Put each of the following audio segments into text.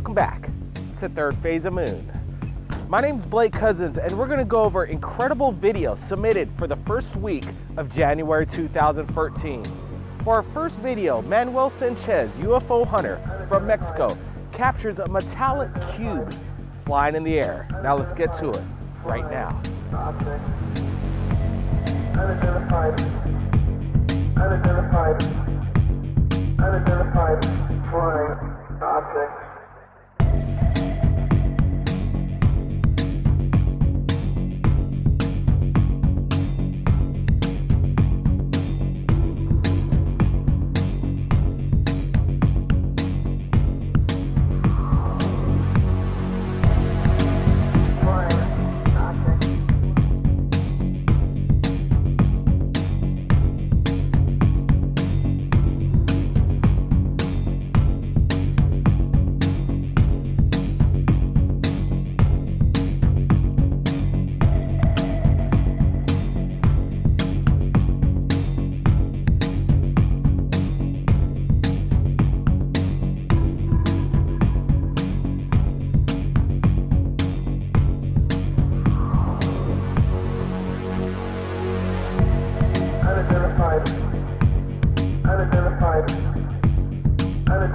Welcome back to Third Phase of Moon. My name's Blake Cousins, and we're going to go over incredible videos submitted for the first week of January 2013. For our first video, Manuel Sanchez, UFO hunter from Mexico, captures a metallic cube flying in the air. Now let's get to it right now. Unidentified flying objects.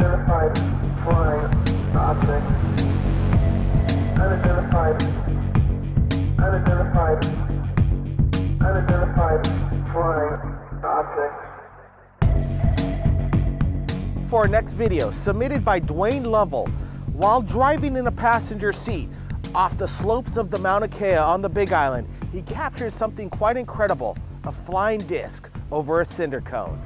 Unidentified flying object. Unidentified flying object. For our next video, submitted by Dwayne Lovell, while driving in a passenger seat off the slopes of the Mauna Kea on the Big Island, he captures something quite incredible, a flying disc over a cinder cone.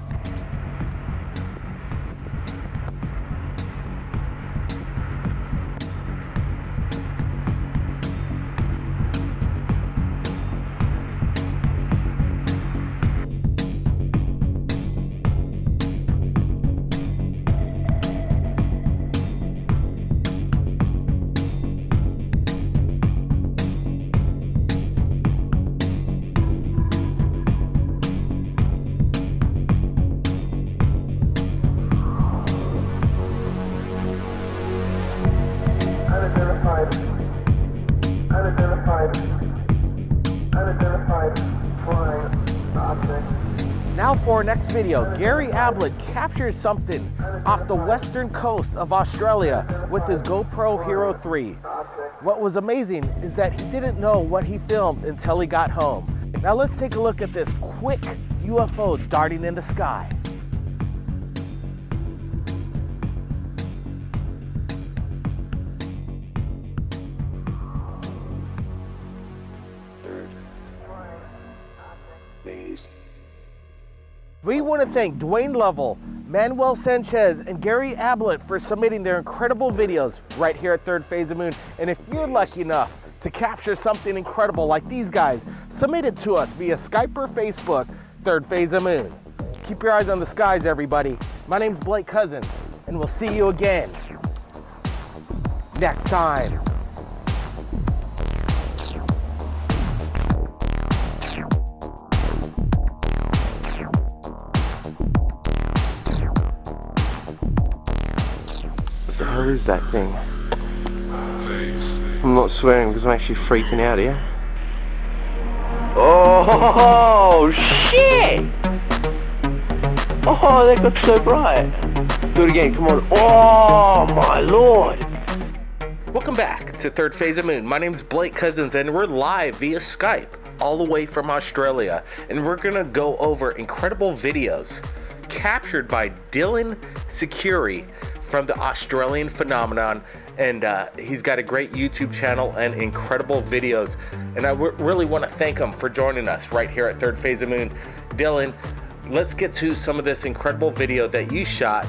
Unidentified flying object. Now for our next video, Gary Ablett captures something off the western coast of Australia with his GoPro Hero 3. What was amazing is that he didn't know what he filmed until he got home. Now let's take a look at this quick UFO darting in the sky. We want to thank Dwayne Lovell, Manuel Sanchez, and Gary Ablett for submitting their incredible videos right here at Third Phase of Moon. And if you're lucky enough to capture something incredible like these guys, submit it to us via Skype or Facebook, Third Phase of Moon. Keep your eyes on the skies, everybody. My name's Blake Cousins, and we'll see you again next time. Where is that thing? I'm not swearing because I'm actually freaking out here. Oh shit! Oh, that got so bright. Do it again, come on. Oh my lord! Welcome back to Third Phase of Moon. My name's Blake Cousins, and we're live via Skype all the way from Australia. And we're gonna go over incredible videos captured by Dylan Securi from the Australian Phenomenon, and he's got a great YouTube channel and incredible videos, and I really want to thank him for joining us right here at Third Phase of Moon. Dylan, let's get to some of this incredible video that you shot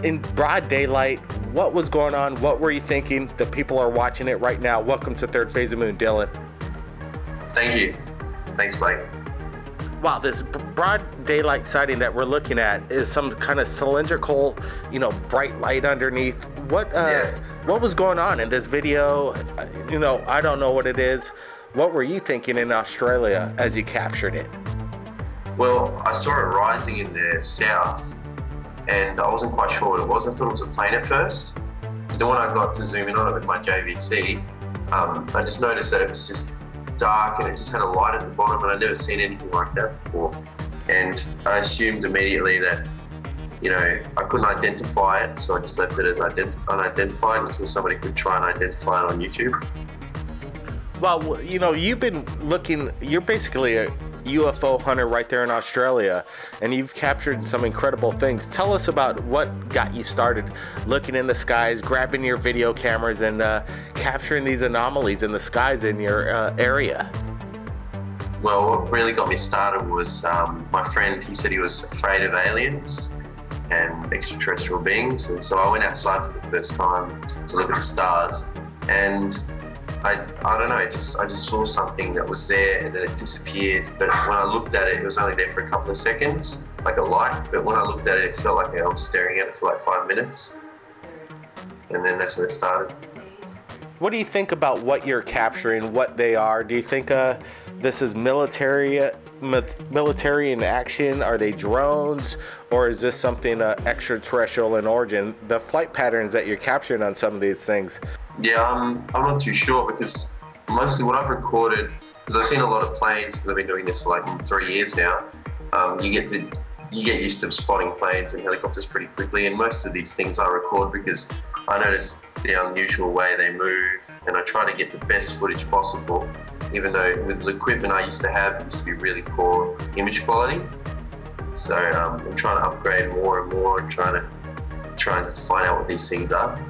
in broad daylight. What was going on? What were you thinking? The people are watching it right now. Welcome to Third Phase of Moon, Dylan. Thank you. Thanks, Blake. Wow, this broad daylight sighting that we're looking at is some kind of cylindrical, bright light underneath. What was going on in this video? I don't know what it is. What were you thinking in Australia as you captured it? Well, I saw it rising in the south, and I wasn't quite sure what it was. I thought it was a plane at first, then when I got to zoom in on it with my JVC, I just noticed that it was just dark and it just had a light at the bottom, and I'd never seen anything like that before. And I assumed immediately that, you know, I couldn't identify it, so I just left it as unidentified until somebody could try and identify it on YouTube. Well, you know, you've been looking, you're basically a UFO hunter right there in Australia, and you've captured some incredible things. Tell us about what got you started looking in the skies, grabbing your video cameras, and capturing these anomalies in the skies in your area. Well, what really got me started was my friend. He said he was afraid of aliens and extraterrestrial beings, and so I went outside for the first time to look at the stars, and I don't know, I just saw something that was there and then it disappeared. But when I looked at it, it was only there for a couple of seconds, like a light. But when I looked at it, it felt like I was staring at it for like 5 minutes. And then that's when it started. What do you think about what you're capturing, what they are? Do you think this is military in action? Are they drones? Or is this something extraterrestrial in origin? The flight patterns that you're capturing on some of these things. Yeah, I'm not too sure, because mostly what I've recorded, because I've seen a lot of planes, because I've been doing this for like 3 years now. You get used to spotting planes and helicopters pretty quickly, and most of these things I record because I notice the unusual way they move, and I try to get the best footage possible. Even though with the equipment I used to have, it used to be really poor image quality. So I'm trying to upgrade more and more, and trying to find out what these things are.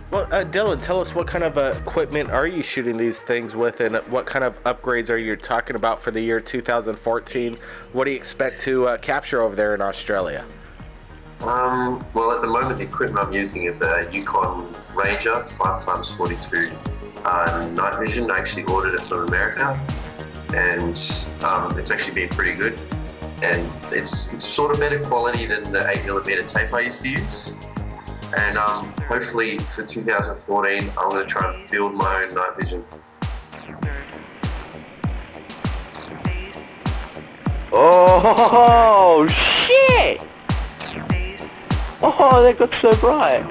Well, Dylan, tell us what kind of equipment are you shooting these things with, and what kind of upgrades are you talking about for the year 2014? What do you expect to capture over there in Australia? Well, at the moment, the equipment I'm using is a Yukon Ranger 5x42 night vision. I actually ordered it from America, and it's actually been pretty good. And it's sort of better quality than the 8mm tape I used to use. And hopefully for 2014, I'm going to try and build my own night vision. Oh, shit! Oh, that got so bright.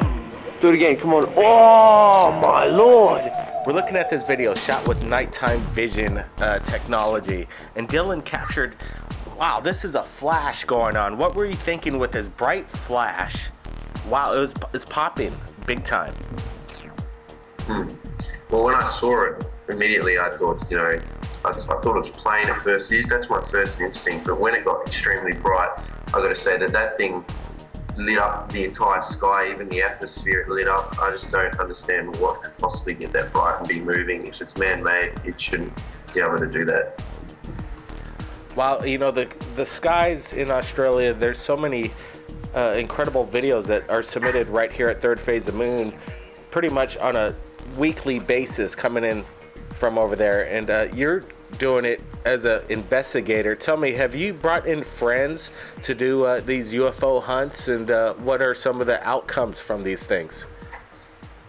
Do it again, come on. Oh, my lord. We're looking at this video shot with nighttime vision technology, and Dylan captured, wow, this is a flash going on. What were you thinking with this bright flash? Wow, it's popping big time. Well, when I saw it, immediately I thought, you know, I thought it was plane at first. That's my first instinct. But when it got extremely bright, I got to say that thing lit up the entire sky, even the atmosphere it lit up. I just don't understand what could possibly get that bright and be moving. If it's man-made, it shouldn't be able to do that. Wow, you know, the skies in Australia, there's so many incredible videos that are submitted right here at Third Phase of Moon, pretty much on a weekly basis coming in from over there. And you're doing it as an investigator. Tell me, have you brought in friends to do these UFO hunts, and what are some of the outcomes from these things?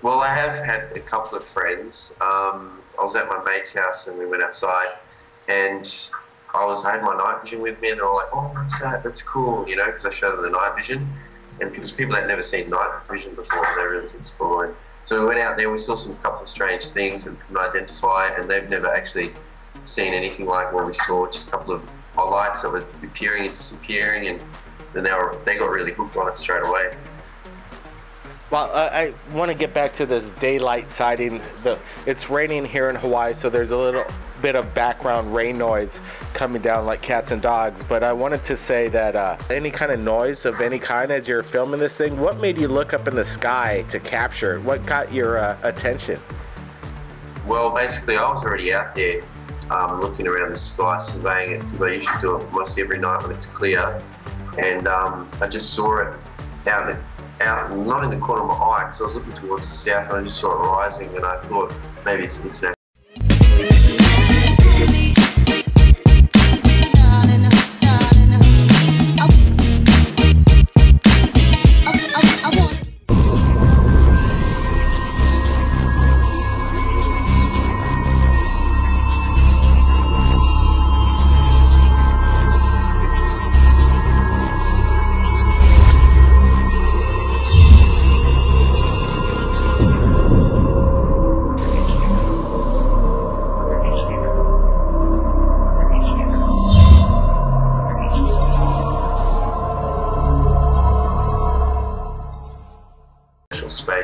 Well, I have had a couple of friends. I was at my mate's house and we went outside, and I had my night vision with me, and they're all like, "Oh, what's that? That's cool," you know, because I showed them the night vision, and because people had never seen night vision before, they really did exploring. So we went out there, we saw some couple of strange things and couldn't identify, and they've never actually seen anything like what we saw. Just a couple of lights that were appearing and disappearing, and then they got really hooked on it straight away. Well, I want to get back to this daylight sighting. It's raining here in Hawaii, so there's a little bit of background rain noise coming down like cats and dogs. But I wanted to say that any kind of noise of any kind as you're filming this thing, what made you look up in the sky to capture it? What got your attention? Well, basically, I was already out there looking around the sky, surveying it, because I usually do it mostly every night when it's clear. And I just saw it out, not in the corner of my eye, because I was looking towards the south, and I just saw it rising, and I thought maybe it's international.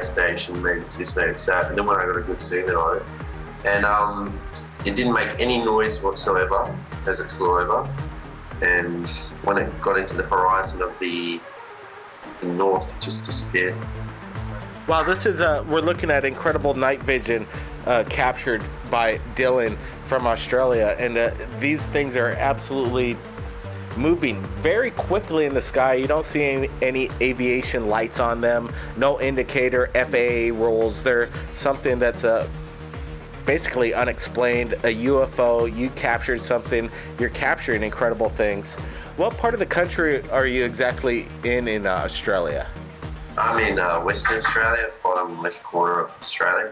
station, maybe it's this, maybe it's that. And then when I got a good zoom in on it, and it didn't make any noise whatsoever as it flew over. And when it got into the horizon of the north, it just disappeared. Wow, this is we're looking at incredible night vision captured by Dylan from Australia, and these things are absolutely moving very quickly in the sky. You don't see any aviation lights on them, no indicator, FAA rules. They're something that's basically unexplained, a UFO. You captured something, you're capturing incredible things. What part of the country are you exactly in Australia? I'm in Western Australia, bottom left corner of Australia.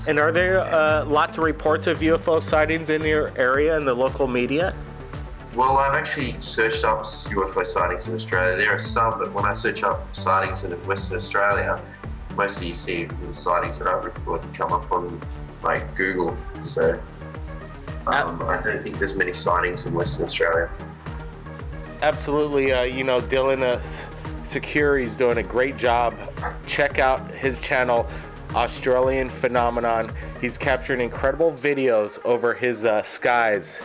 And are there lots of reports of UFO sightings in your area in the local media? Well, I've actually searched up UFO sightings in Australia. There are some, but when I search up sightings in Western Australia, mostly you see the sightings that I've reported come up on like Google. So I don't think there's many sightings in Western Australia. Absolutely. You know, Dylan Security's doing a great job. Check out his channel, Australian Phenomenon. He's capturing incredible videos over his skies,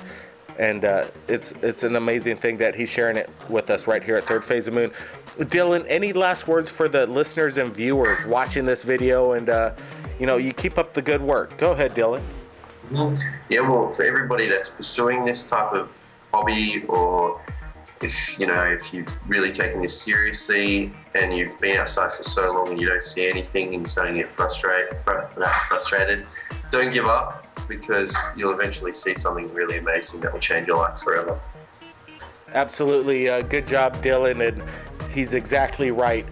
and it's an amazing thing that he's sharing it with us right here at Third Phase of Moon. Dylan, any last words for the listeners and viewers watching this video? And you know, you keep up the good work. Go ahead, Dylan. Yeah, well, for everybody that's pursuing this type of hobby, or if you've really taken this seriously and you've been outside for so long and you don't see anything and you're starting to get frustrated, don't give up, because you'll eventually see something really amazing that will change your life forever. Absolutely. Good job, Dylan. And he's exactly right.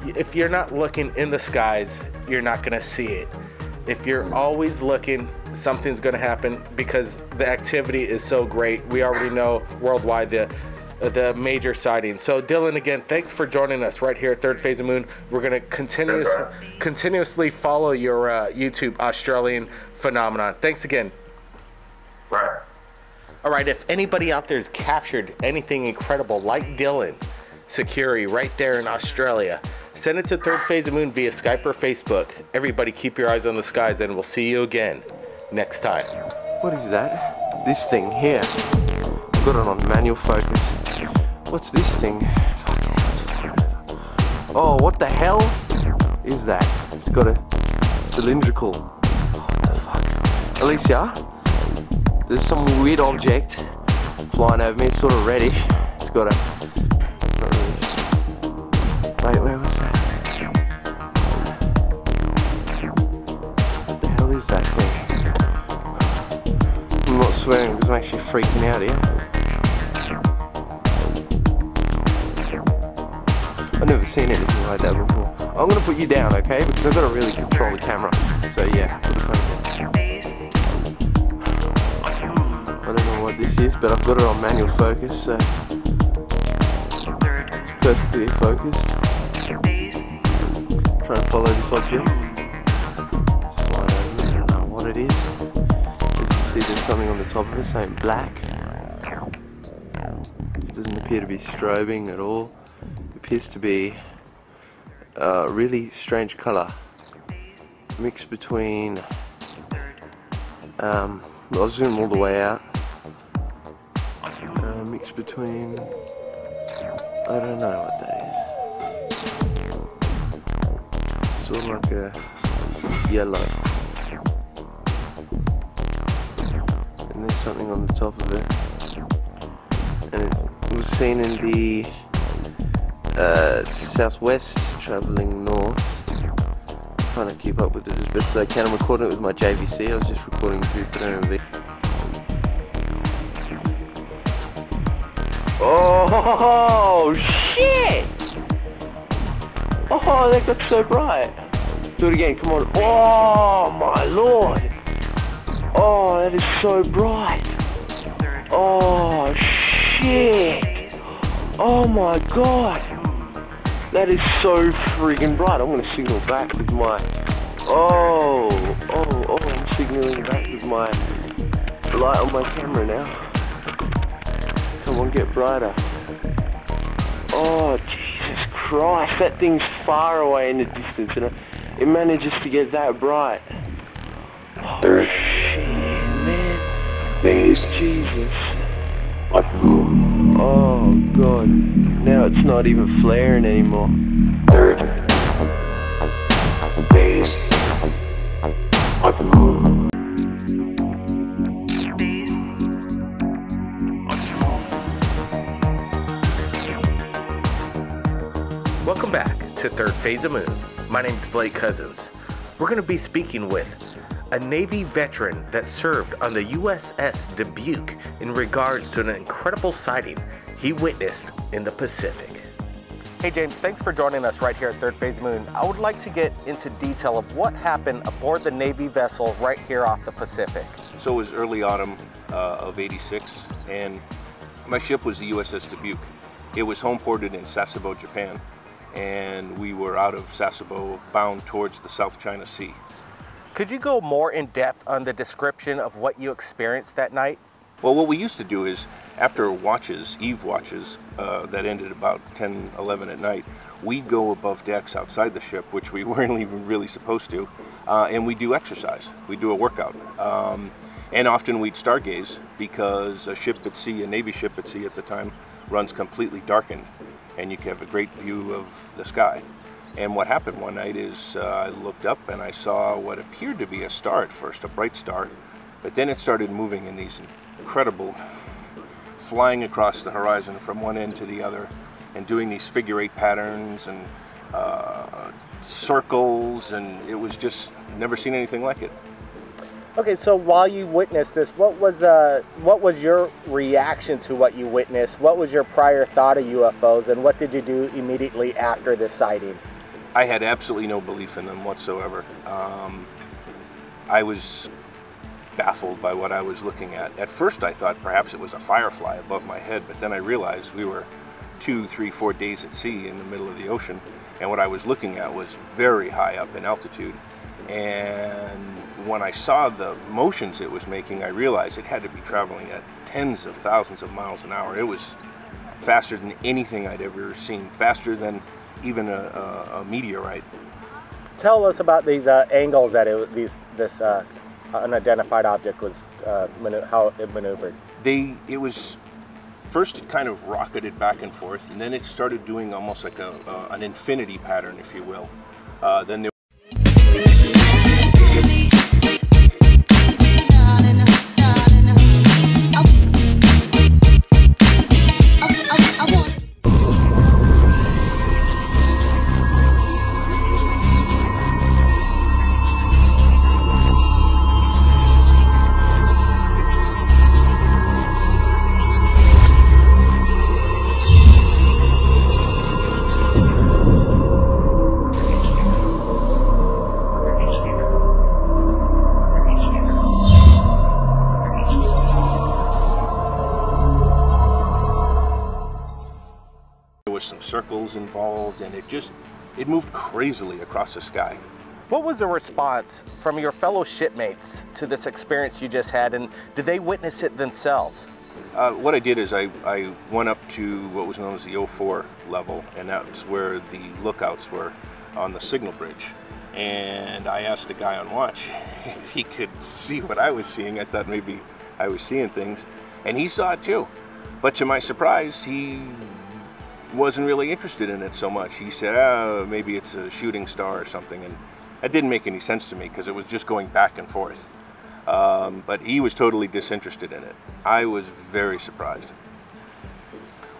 If you're not looking in the skies, you're not going to see it. If you're always looking, something's going to happen, because the activity is so great. We already know worldwide the major sightings. So Dylan, again, thanks for joining us right here at Third Phase of Moon. We're going to continuously follow your YouTube, Australian Phenomenon. Thanks again. Right. All right, if anybody out there has captured anything incredible like Dylan Security right there in Australia, send it to Third Phase of Moon via Skype or Facebook. Everybody keep your eyes on the skies, and we'll see you again next time. What is that? This thing here. I've got it on manual focus. What's this thing? Oh, what the hell is that? It's got a cylindrical. What the fuck? Alicia, there's some weird object flying over me. It's sort of reddish. It's got a. Wait, where was that? What the hell is that thing? I'm not swearing because I'm actually freaking out here. I've never seen anything like that before. I'm gonna put you down, okay? Because I've got to really control the camera. So yeah, put the phone down. I don't know what this is, but I've got it on manual focus, so it's perfectly focused. Trying to follow this object. Just flying over. I don't know what it is. As you can see, there's something on the top of it saying black. It doesn't appear to be strobing at all. It appears to be a really strange colour. Mixed between I'll zoom all the way out. Mixed between, I don't know what that is. Sort of like a yellow. And there's something on the top of it. And it was seen in the southwest, travelling north. Trying to keep up with it as best as I can. I'm recording it with my JVC. I was just recording Jupiter and V. Oh shit! Oh, that got so bright. Do it again, come on. Oh my lord! Oh, that is so bright. Oh shit! Oh my god! That is so freaking bright. I'm gonna signal back with my. Oh, I'm signaling back with my light on my camera now. Come on, get brighter. Oh, Jesus Christ, that thing's far away in the distance, and It manages to get that bright. Third Man, phase Jesus. of moon. Oh, God. Now it's not even flaring anymore. Third phase of moon. Welcome back to Third Phase of Moon. My name's Blake Cousins. We're going to be speaking with a Navy veteran that served on the USS Dubuque in regards to an incredible sighting he witnessed in the Pacific. Hey James, thanks for joining us right here at Third Phase of Moon. I would like to get into detail of what happened aboard the Navy vessel right here off the Pacific. So it was early autumn of '86, and my ship was the USS Dubuque. It was home ported in Sasebo, Japan, and we were out of Sasebo bound towards the South China Sea. Could you go more in depth on the description of what you experienced that night? Well, what we used to do is, after watches, eve watches, that ended about 10, 11 at night, we'd go above decks outside the ship, which we weren't even really supposed to, and we'd do exercise. We'd do a workout. And often we'd stargaze, because a ship at sea, a Navy ship at sea at the time, runs completely darkened, and you can have a great view of the sky. And what happened one night is I looked up and I saw what appeared to be a star at first, a bright star, but then it started moving in these incredible, flying across the horizon from one end to the other and doing these figure-8 patterns and circles, and it was just never seen anything like it. Okay, so while you witnessed this, what was your reaction to what you witnessed? What was your prior thought of UFOs, and what did you do immediately after this sighting? I had absolutely no belief in them whatsoever. I was baffled by what I was looking at. At first I thought perhaps it was a firefly above my head, but then I realized we were 2, 3, 4 days at sea in the middle of the ocean, and what I was looking at was very high up in altitude. And when I saw the motions it was making, I realized it had to be traveling at tens of thousands of miles an hour. It was faster than anything I'd ever seen, faster than even a meteorite. Tell us about these angles that this unidentified object was, how it maneuvered. It was, first it kind of rocketed back and forth, and then it started doing almost like an infinity pattern, if you will. Then there was some circles involved, and it moved crazily across the sky. What was the response from your fellow shipmates to this experience you just had, and did they witness it themselves? What I did is I went up to what was known as the 04 level, and that's where the lookouts were on the signal bridge. And I asked the guy on watch if he could see what I was seeing. I thought maybe I was seeing things, and he saw it too. But to my surprise, he wasn't really interested in it so much. He said, oh, maybe it's a shooting star or something, and that didn't make any sense to me because it was just going back and forth. But he was totally disinterested in it. I was very surprised.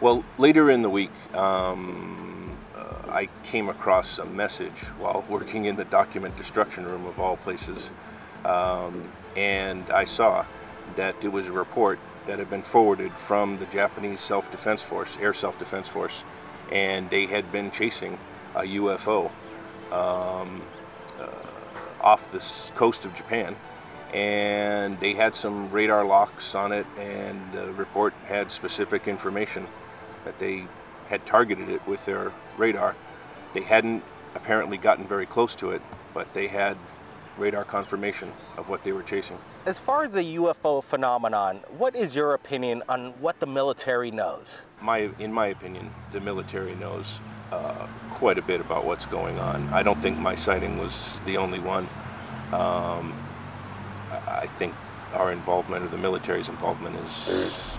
Well, later in the week, I came across a message while working in the document destruction room of all places, and I saw that it was a report that had been forwarded from the Japanese self-defense force, air self-defense force, and they had been chasing a UFO off the coast of Japan, and they had some radar locks on it, and the report had specific information that they had targeted it with their radar. They hadn't apparently gotten very close to it, but they had radar confirmation of what they were chasing. As far as the UFO phenomenon, what is your opinion on what the military knows? In my opinion, the military knows quite a bit about what's going on. I don't think my sighting was the only one. I think our involvement, or the military's involvement,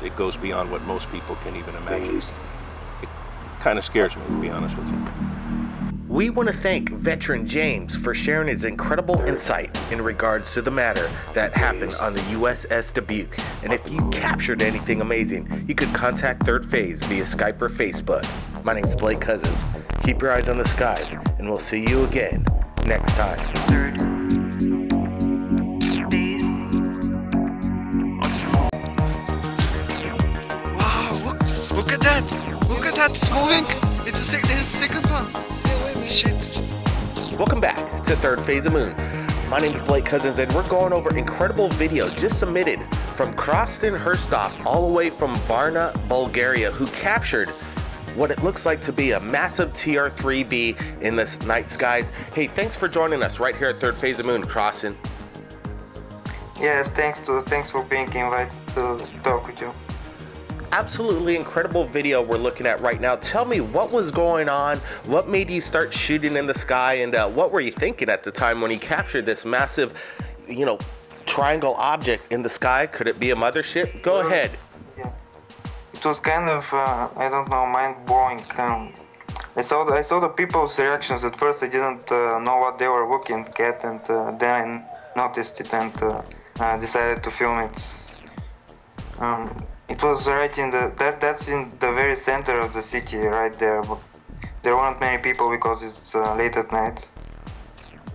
it goes beyond what most people can even imagine. It kind of scares me, to be honest with you. We want to thank veteran James for sharing his incredible insight in regards to the matter that happened on the USS Dubuque. And if you captured anything amazing, you could contact Third Phase via Skype or Facebook. My name's Blake Cousins. Keep your eyes on the skies, and we'll see you again next time. Third phase. Wow, look at that! Look at that, it's moving! There's a second one! Shit. Welcome back to Third Phase of Moon. My name is Blake Cousins, and we're going over incredible video just submitted from Krostin Herstov all the way from Varna, Bulgaria, who captured what it looks like to be a massive TR-3B in the night skies. Hey, thanks for joining us right here at Third Phase of Moon, Krostin. Yes, thanks for being invited to talk with you. Absolutely incredible video we're looking at right now. Tell me what was going on, what made you start shooting in the sky, and what were you thinking at the time when you captured this massive, triangle object in the sky? Could it be a mothership? Go ahead. Yeah. It was kind of, I don't know, mind-blowing. I saw the people's reactions. At first I didn't know what they were looking at, and then I noticed it and decided to film it. It was right in that's in the very center of the city, right there. But there weren't many people because it's late at night.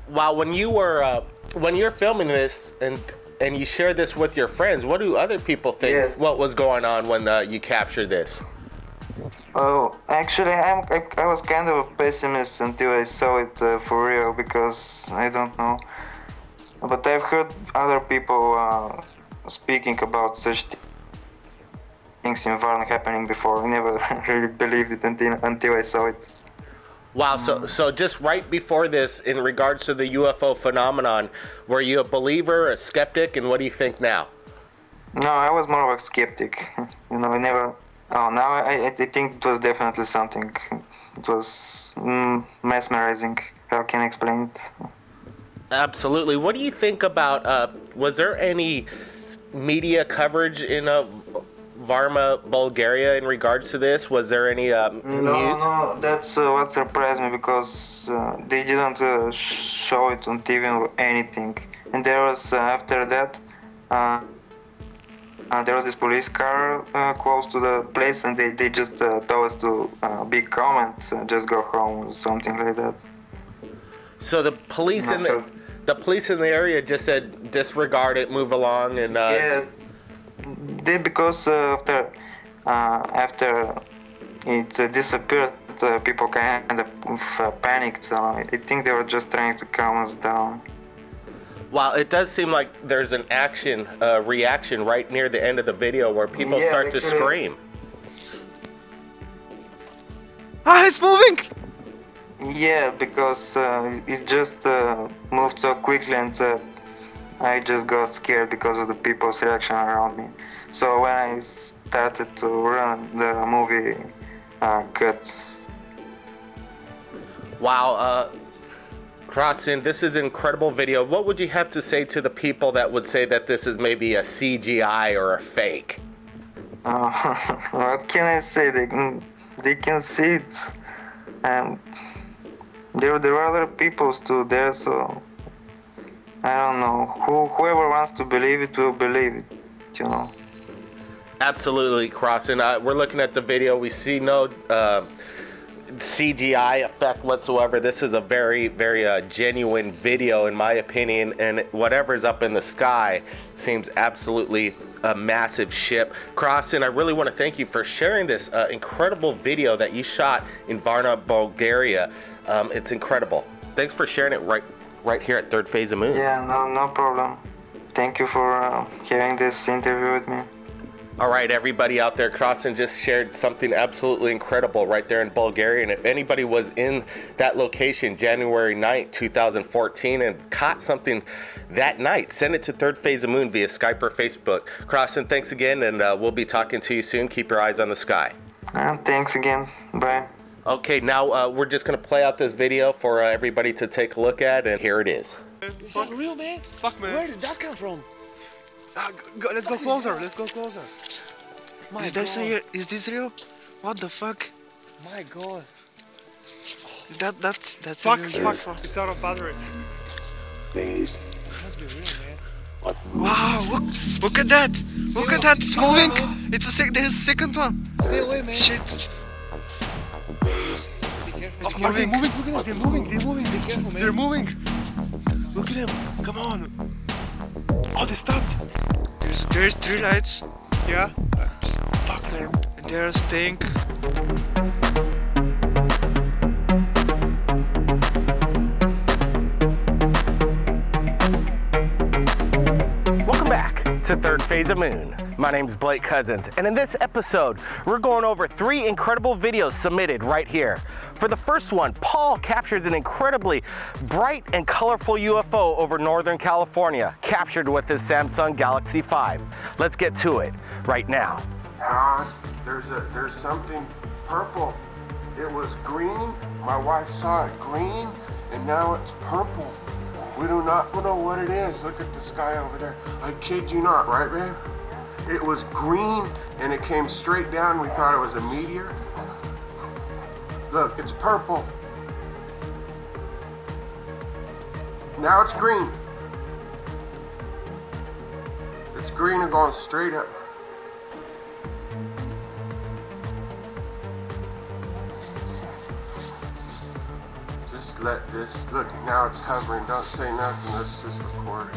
Wow, when you're filming this and you share this with your friends, what do other people think? Yes. What was going on when you captured this? Oh, actually, I was kind of a pessimist until I saw it for real, because I don't know. But I've heard other people speaking about such things in Varna happening before. I never really believed it until I saw it. Wow, so just right before this, in regards to the UFO phenomenon, were you a believer, a skeptic, and what do you think now? No, I was more of a skeptic. I never. Oh, now I think it was definitely something. It was mesmerizing. How can I explain it? Absolutely. What do you think about? Was there any media coverage in Varna, Bulgaria, in regards to this? Was there any news? No, that's what surprised me, because they didn't show it on TV or anything. And there was, after that, there was this police car close to the place, and they just told us to be calm and just go home or something like that. So the police the police in the area just said disregard it, move along, and yeah. Because after it disappeared, people kind of panicked. I think they were just trying to calm us down. Wow, it does seem like there's an reaction right near the end of the video where people start to scream. Ah, it's moving! Yeah, because it just moved so quickly, and I just got scared because of the people's reaction around me. So when I started to run, the movie cut. Wow, Krostin, this is an incredible video. What would you have to say to the people that would say that this is maybe a CGI or a fake? What can I say? They can see it, and there are other people too there, so I don't know. Whoever wants to believe it will believe it, Absolutely, Krostin. We're looking at the video. We see no CGI effect whatsoever. This is a very, very genuine video, in my opinion, and whatever's up in the sky seems absolutely a massive ship. Krostin, I really want to thank you for sharing this incredible video that you shot in Varna, Bulgaria. It's incredible. Thanks for sharing it right here at Third Phase of Moon. Yeah, no problem. Thank you for having this interview with me. All right, everybody out there, Krostin just shared something absolutely incredible right there in Bulgaria. And if anybody was in that location January 9th, 2014 and caught something that night, send it to Third Phase of Moon via Skype or Facebook. Krostin, thanks again, and we'll be talking to you soon. Keep your eyes on the sky. Thanks again. Bye. Okay, now we're just gonna play out this video for everybody to take a look at, and here it is. Is that real, man? Fuck, man. Where did that come from? Let's go closer. Let's go closer. My God. Is this real? What the fuck? My God. That's Fuck, a real fuck. UFO. It's out of battery. Phase It must be real, man. of Wow, look at that! Look at that, it's moving! It's there's a second one! Stay away, man. Shit! phase. Be careful, Are it's they moving! moving? Look at them. They're moving. They're moving. Be careful, man! They're moving. Look at them. Come on. Oh, they stopped. There's 3 lights, Yeah. Fuck, man. and they're staying. Welcome back to Third Phase of Moon. My name's Blake Cousins, and in this episode, we're going over 3 incredible videos submitted right here. For the first one, Paul captures an incredibly bright and colorful UFO over Northern California, captured with his Samsung Galaxy 5. Let's get to it right now. God, there's something purple. It was green. My wife saw it green, and now it's purple. We do not know what it is. Look at the sky over there. I kid you not, right, babe? It was green, and it came straight down. We thought it was a meteor. Look, it's purple. Now it's green. It's green and going straight up. Just let this, look, now it's hovering. Don't say nothing, let's just record it.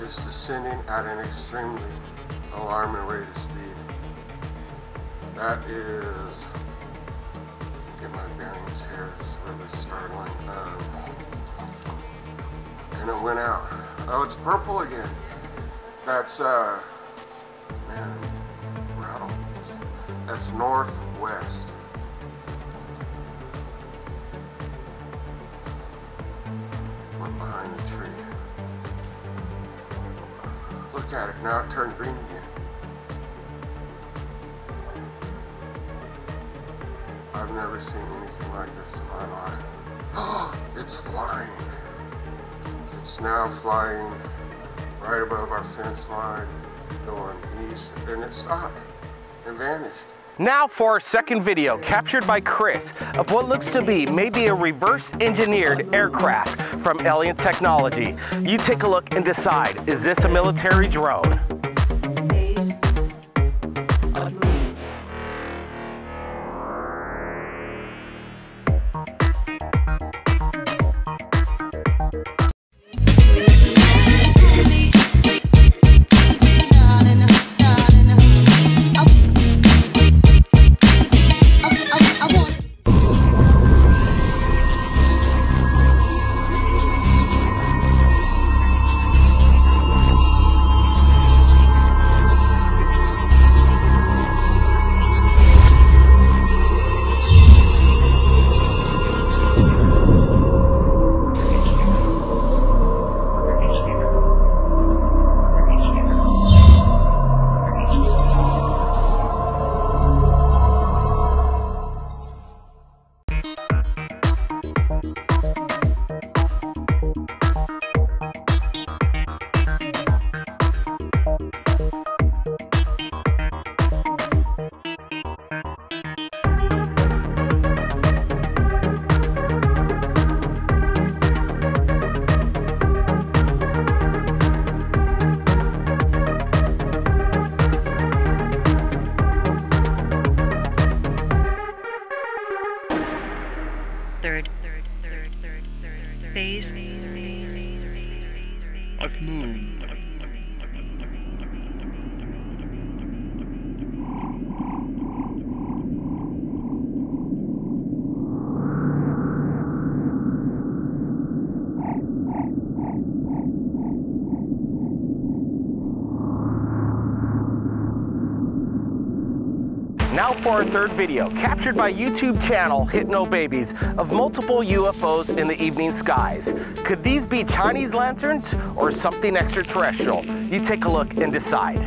It's descending at an extremely alarming rate of speed. That is, get my bearings here, it's really startling. And it went out. Oh, it's purple again. That's, man, rattle. That's northwest. We're behind the tree. Look at it, now it turned green again. I've never seen anything like this in my life. Oh, it's flying. It's now flying right above our fence line, going east, and it stopped and vanished. Now for our second video, captured by Chris, of what looks to be maybe a reverse-engineered aircraft from alien technology. You take a look and decide, is this a military drone? Third phase Of moon. Now for our third video, captured by YouTube channel Hit No Babies, of multiple UFOs in the evening skies. Could these be Chinese lanterns or something extraterrestrial? You take a look and decide.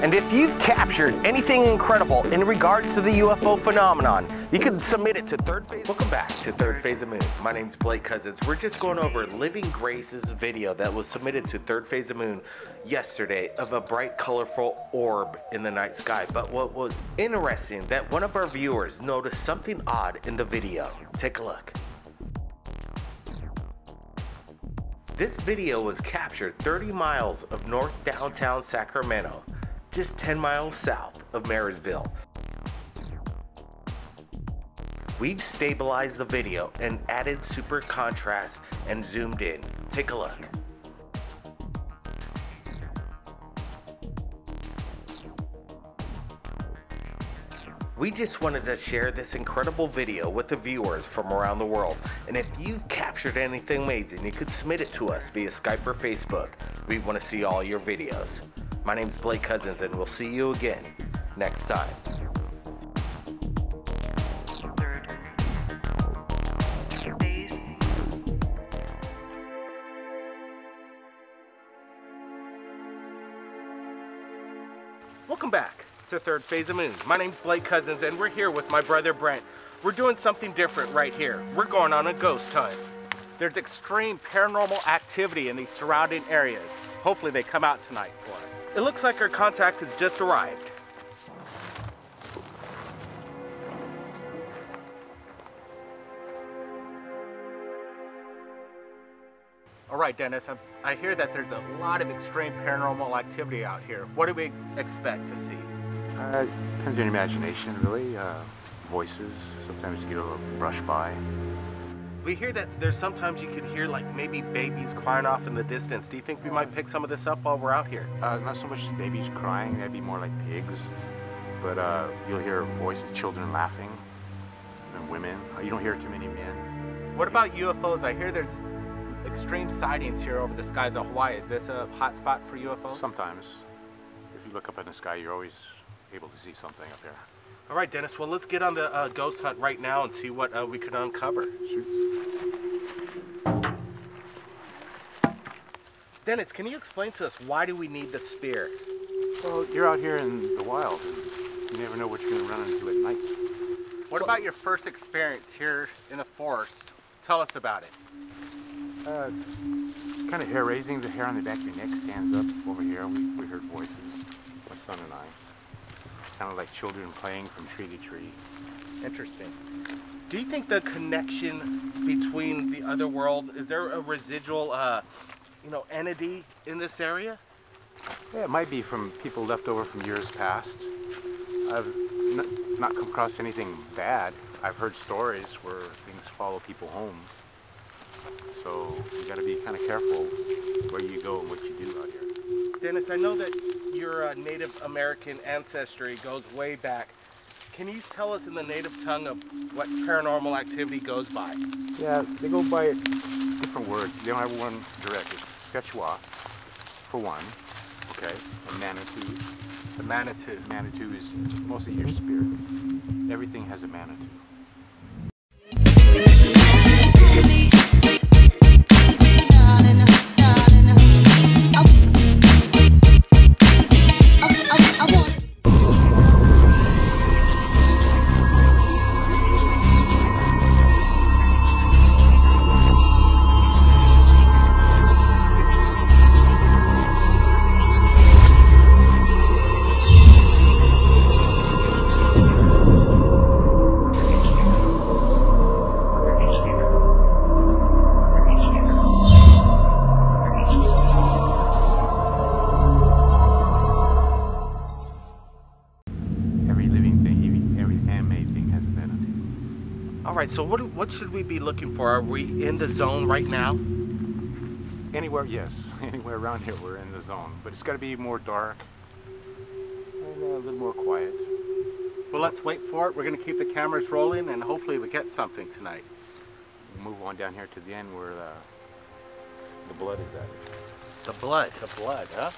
And if you've captured anything incredible in regards to the UFO phenomenon, you can submit it to Third Phase. Welcome back to Third Phase of Moon. My name's Blake Cousins. We're just going over Living Grace's video that was submitted to Third Phase of Moon yesterday of a bright, colorful orb in the night sky. But what was interesting, that one of our viewers noticed something odd in the video. Take a look. This video was captured 30 miles of north downtown Sacramento, just 10 miles south of Marysville. We've stabilized the video and added super contrast and zoomed in. Take a look. We just wanted to share this incredible video with the viewers from around the world. And if you've captured anything amazing, you could submit it to us via Skype or Facebook. We want to see all your videos. My name's Blake Cousins, and we'll see you again next time. Welcome back to Third Phase of Moon. My name's Blake Cousins, and we're here with my brother Brent. We're doing something different right here. We're going on a ghost hunt. There's extreme paranormal activity in these surrounding areas. Hopefully they come out tonight for us. It looks like our contact has just arrived. All right, Dennis, I hear that there's a lot of extreme paranormal activity out here. What do we expect to see? Depends on your imagination, really. Voices, sometimes you get a little brush by. We hear that there's sometimes you could hear like maybe babies crying off in the distance. Do you think we might pick some of this up while we're out here? Not so much babies crying, that'd be more like pigs. But you'll hear voices, children laughing, and women. You don't hear too many men. What about UFOs? I hear there's extreme sightings here over the skies of Hawaii. Is this a hot spot for UFOs? Sometimes. If you look up in the sky, you're always able to see something up here. All right, Dennis, well, let's get on the ghost hunt right now and see what we could uncover. Shoot. Dennis, can you explain to us, why do we need the spear? Well, you're out here in the wild, and you never know what you're going to run into at night. What about your first experience here in the forest? Tell us about it. Kind of hair-raising. The hair on the back of your neck stands up over here. We heard voices, my son and I. Kind of like children playing from tree to tree. Interesting. Do you think the connection between the other world, is there a residual, entity in this area? Yeah, it might be from people left over from years past. I've not come across anything bad. I've heard stories where things follow people home. So you got to be kind of careful where you go and what you do out here. Dennis, I know that your Native American ancestry goes way back. Can you tell us in the native tongue of what paranormal activity goes by? Yeah, they go by different words. They don't have one direct. It's Quechua, for one, okay, and Manitou. The Manitou. Manitou is mostly your spirit. Everything has a Manitou. Alright, so what should we be looking for? Are we in the zone right now? Anywhere, yes. Anywhere around here we're in the zone. But it's got to be more dark and a little more quiet. Well, let's wait for it. We're going to keep the cameras rolling and hopefully we get something tonight. We'll move on down here to the end where the blood is at. The blood, huh?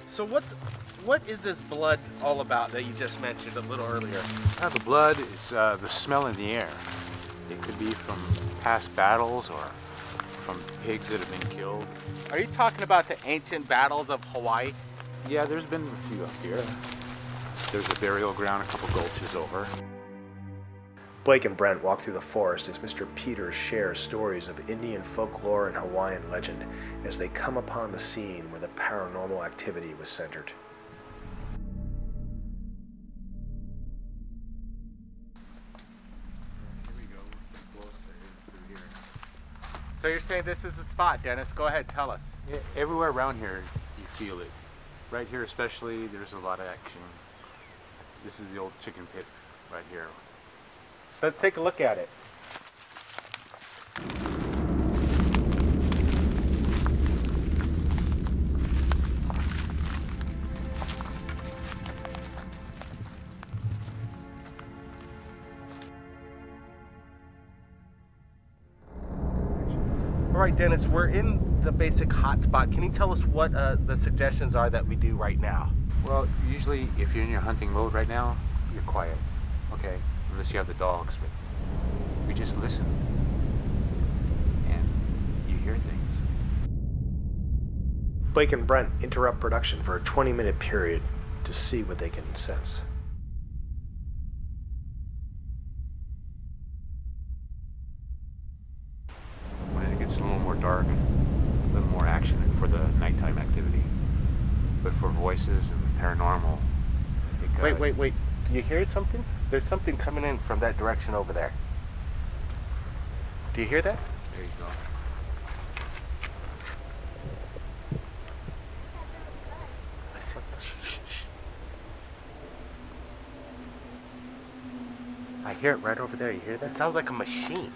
So what is this blood all about that you just mentioned a little earlier? The blood is the smell in the air. It could be from past battles or from pigs that have been killed. Are you talking about the ancient battles of Hawaii? Yeah, there's been a few up here. There's a burial ground a couple gulches over. Blake and Brent walk through the forest as Mr. Peters shares stories of Indian folklore and Hawaiian legend as they come upon the scene where the paranormal activity was centered. So you're saying this is the spot, Dennis? Go ahead, tell us. Yeah, everywhere around here, you feel it. Right here especially, there's a lot of action. This is the old chicken pit right here. Let's take a look at it. All right, Dennis, we're in the basic hotspot. Can you tell us what the suggestions are that we do right now? Well, usually if you're in your hunting mode right now, you're quiet, okay? Unless you have the dogs, but we just listen and you hear things. Blake and Brent interrupt production for a 20-minute period to see what they can sense. When it gets a little more dark, a little more action for the nighttime activity. But for voices and paranormal, Wait. Do you hear something? There's something coming in from that direction over there. Do you hear that? There you go. I see. Shh. I hear it right over there. You hear that? It sounds like a machine.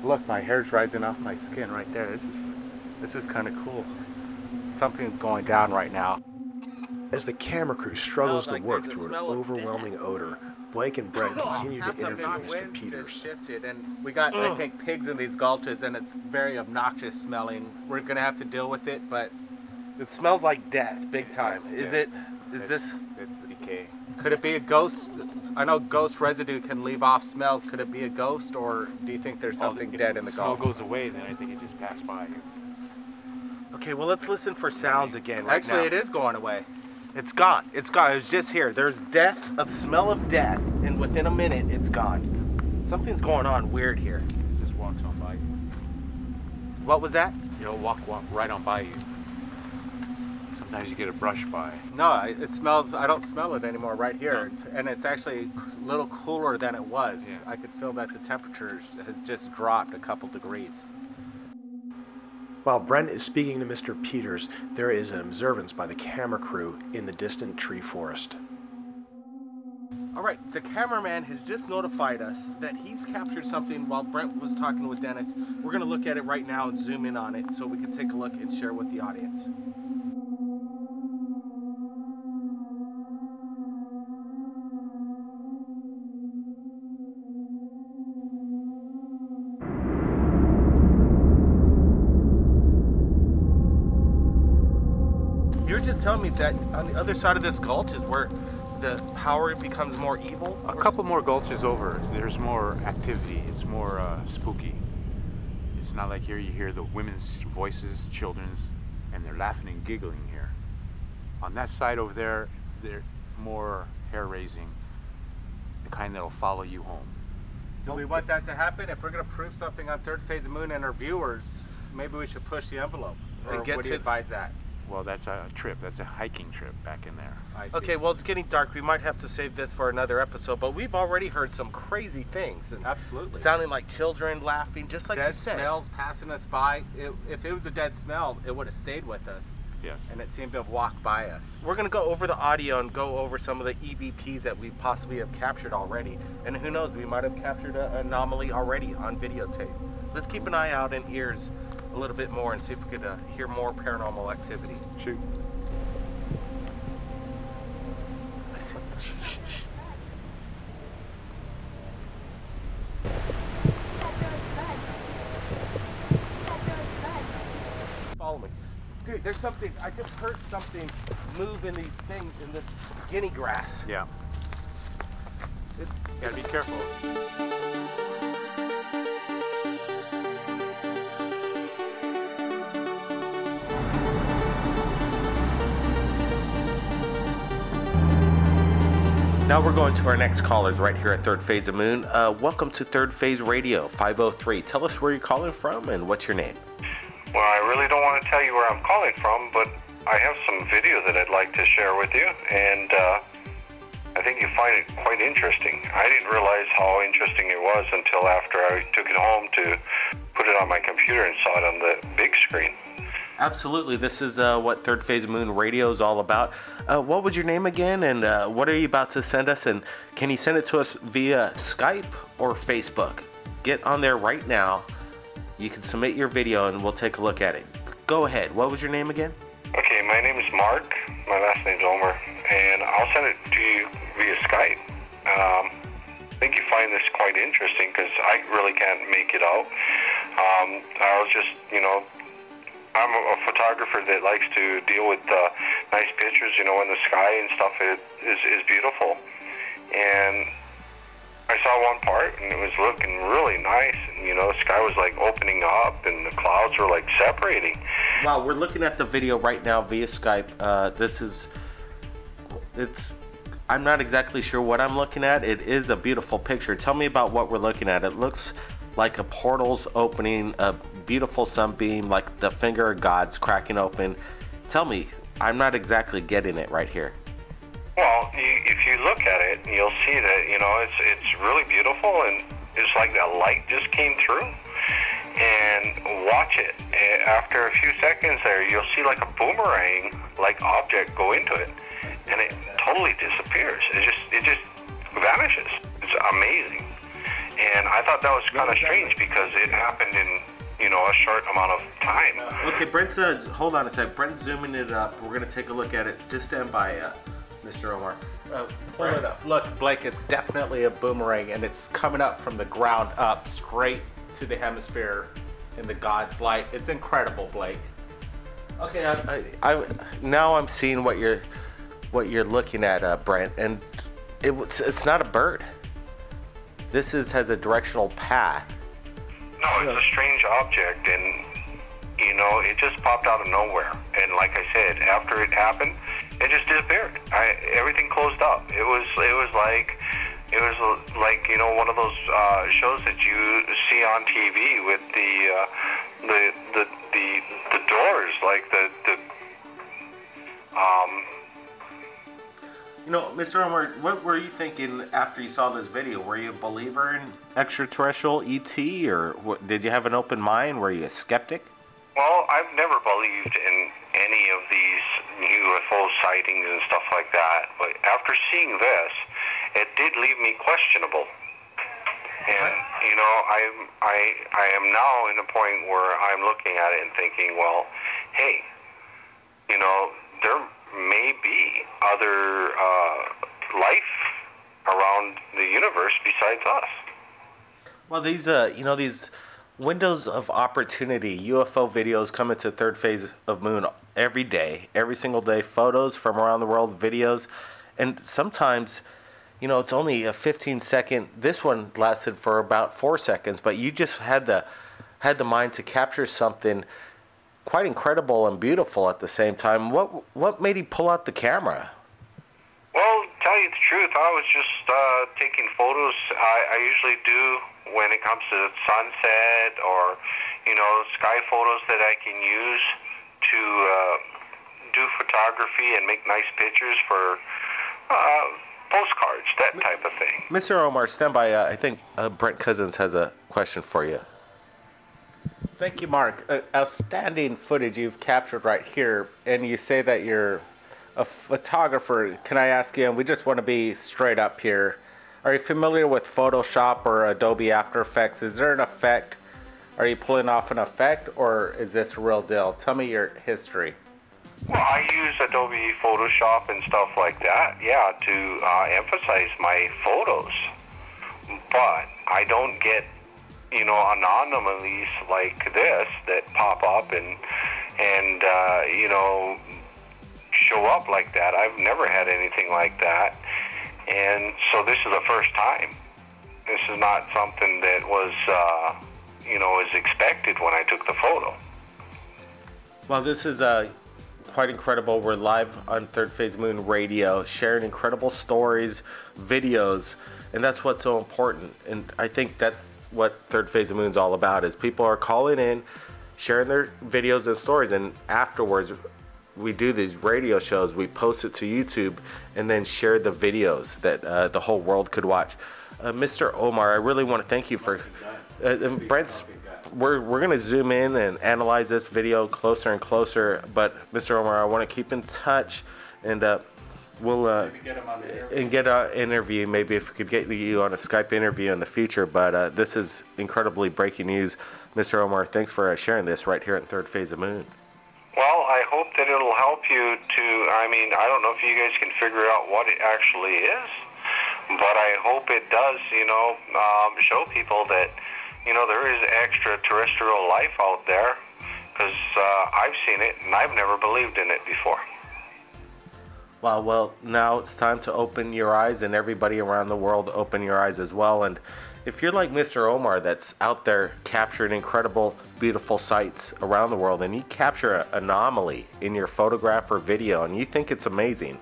Look, my hair's rising off my skin right there. This is kind of cool. Something's going down right now. As the camera crew struggles to work through an overwhelming odor, Blake and Brent continue to interview Mr. Peters. Shifted, and we got, I think, pigs in these gulches, and it's very obnoxious smelling. We're gonna have to deal with it, but it smells like death, big time. Is this? It's the decay. Could it be a ghost? I know ghost residue can leave off smells. Could it be a ghost, or do you think there's something dead in the smell gulch? goes away, then I think it just passed by. Okay, well, let's listen for sounds again right Actually, now. it is going away. It's gone. It's gone. It was just here. There's death, a smell of death, and within a minute, it's gone. Something's going on weird here. It just walks on by you. What was that? It'll walk right on by you. Sometimes you get a brush by. No, it smells. I don't smell it anymore right here. And it's actually a little cooler than it was. Yeah. I could feel that the temperature has just dropped a couple degrees. While Brent is speaking to Mr. Peters, there is an observance by the camera crew in the distant tree forest. All right, the cameraman has just notified us that he's captured something while Brent was talking with Dennis. We're going to look at it right now and zoom in on it so we can take a look and share with the audience. You're just telling me that on the other side of this gulch is where the power becomes more evil? A couple more gulches over, there's more activity. It's more spooky. It's not like here you hear the women's voices, children's, and they're laughing and giggling here. On that side over there, they're more hair-raising, the kind that'll follow you home. Do we want that to happen? If we're going to prove something on Third Phase of Moon and our viewers, maybe we should push the envelope. Or what do you advise that? Well, that's a trip. That's a hiking trip back in there. I see. Okay, well, it's getting dark. We might have to save this for another episode, but we've already heard some crazy things. And absolutely. Sounding like children laughing, just like dead you said. Smells passing us by. If it was a dead smell, it would have stayed with us. Yes. And it seemed to have walked by us. We're going to go over the audio and go over some of the EVPs that we possibly have captured already. And who knows, we might have captured an anomaly already on videotape. Let's keep an eye out and ears a little bit more and see if we could hear more paranormal activity. Shoot. I see. Shh. Follow me. Dude, there's something. I just heard something move in these things, in this guinea grass. Yeah. You gotta be careful. Now we're going to our next callers right here at Third Phase of Moon. Welcome to Third Phase Radio 503. Tell us where you're calling from and what's your name. Well, I really don't want to tell you where I'm calling from, but I have some video that I'd like to share with you, and I think you find it quite interesting. I didn't realize how interesting it was until after I took it home to put it on my computer and saw it on the big screen. Absolutely. This is what Third Phase of Moon Radio is all about. What was your name again, and what are you about to send us? And can you send it to us via Skype or Facebook? Get on there right now. You can submit your video, and we'll take a look at it. Go ahead. What was your name again? Okay, my name is Mark. My last name's Omer, and I'll send it to you via Skype. I think you find this quite interesting because I really can't make it out. I was just, I'm a photographer that likes to deal with nice pictures, in the sky and stuff is beautiful. And I saw one part, and it was looking really nice, and the sky was like opening up, and the clouds were like separating. Wow, we're looking at the video right now via Skype. I'm not exactly sure what I'm looking at. It is a beautiful picture. Tell me about what we're looking at. It looks like a portal's opening, a beautiful sunbeam, like the finger of God's cracking open. Tell me, I'm not exactly getting it right here. Well, if you look at it, you'll see that, it's really beautiful, and it's like that light just came through. And watch it. After a few seconds there, you'll see like a boomerang-like object go into it, and it totally disappears. It just vanishes. It's amazing. And I thought that was kind of strange because it happened in, a short amount of time. Okay, Brent's, hold on a sec. Brent's zooming it up. We're going to take a look at it. Just stand by, Mr. Omar. Pull it up. Look, Blake, it's definitely a boomerang, and it's coming up from the ground up straight to the hemisphere in the God's light. It's incredible, Blake. Okay, now I'm seeing what you're looking at, Brent, and it's not a bird. This has a directional path. No, it's a strange object, and it just popped out of nowhere. And like I said, after it happened, it just disappeared. Everything closed up. It was like one of those shows that you see on TV with the doors, like Mr. Omar, what were you thinking after you saw this video? Were you a believer in extraterrestrial ET, or did you have an open mind? Were you a skeptic? Well, I've never believed in any of these UFO sightings and stuff like that, but after seeing this, it did leave me questionable. And I am now in a point where I'm looking at it and thinking, well, hey, there may be other life around the universe besides us. Well, these windows of opportunity, UFO videos come into Third Phase of Moon every day, every single day, photos from around the world, videos, and sometimes, it's only a 15-second. This one lasted for about 4 seconds, but you just had the mind to capture something quite incredible and beautiful at the same time. What made you pull out the camera? Well, to tell you the truth, I was just taking photos. I usually do when it comes to sunset or, sky photos that I can use to do photography and make nice pictures for postcards, that type of thing. Mr. Omar, stand by. I think Brent Cousins has a question for you. Thank you, Mark. Outstanding footage you've captured right here, and you say that you're a photographer. Can I ask you, and we just want to be straight up here, are you familiar with Photoshop or Adobe After Effects? Is there an effect? Are you pulling off an effect, or is this real deal? Tell me your history. Well, I use Adobe Photoshop and stuff like that, to emphasize my photos. But I don't get, anomalies like this that pop up and show up like that. I've never had anything like that. And so this is the first time. This is not something that was, as expected when I took the photo. Well, this is quite incredible. We're live on Third Phase Moon Radio, sharing incredible stories, videos, and that's what's so important. And I think that's what Third Phase of Moon's all about, is people are calling in, sharing their videos and stories, and afterwards we do these radio shows, we post it to YouTube, and then share the videos that the whole world could watch. Mr. Omar, I really want to thank you for Brent's. We're going to zoom in and analyze this video closer and closer, but Mr. Omar, I want to keep in touch, and we'll get an interview. Maybe if we could get you on a Skype interview in the future, but this is incredibly breaking news. Mr. Omar, thanks for sharing this right here at Third Phase of Moon. Well, I hope that it'll help you to, I mean, I don't know if you guys can figure out what it actually is, but I hope it does, you know, show people that, you know, there is extraterrestrial life out there, because I've seen it and I've never believed in it before. Wow, well, now it's time to open your eyes, and everybody around the world open your eyes as well. And if you're like Mr. Omar, that's out there capturing incredible, beautiful sights around the world, and you capture an anomaly in your photograph or video, and you think it's amazing,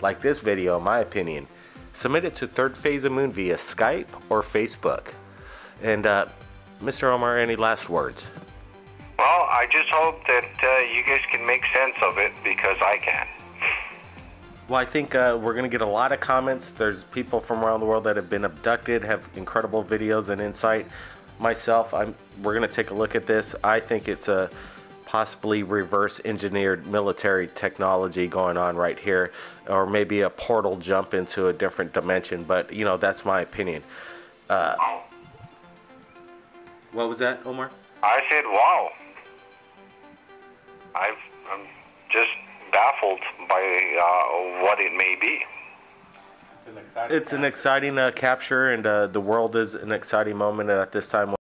like this video, in my opinion, submit it to Third Phase of Moon via Skype or Facebook. And Mr. Omar, any last words? Well, I just hope that you guys can make sense of it, because I can. Well, I think we're going to get a lot of comments. There's people from around the world that have been abducted, have incredible videos and insight. Myself, we're going to take a look at this. I think it's a possibly reverse engineered military technology going on right here, or maybe a portal jump into a different dimension, but you know, that's my opinion. What was that, Omar? I said, wow. I'm just baffled by what it may be. It's an exciting capture, and the world is an exciting moment at this time.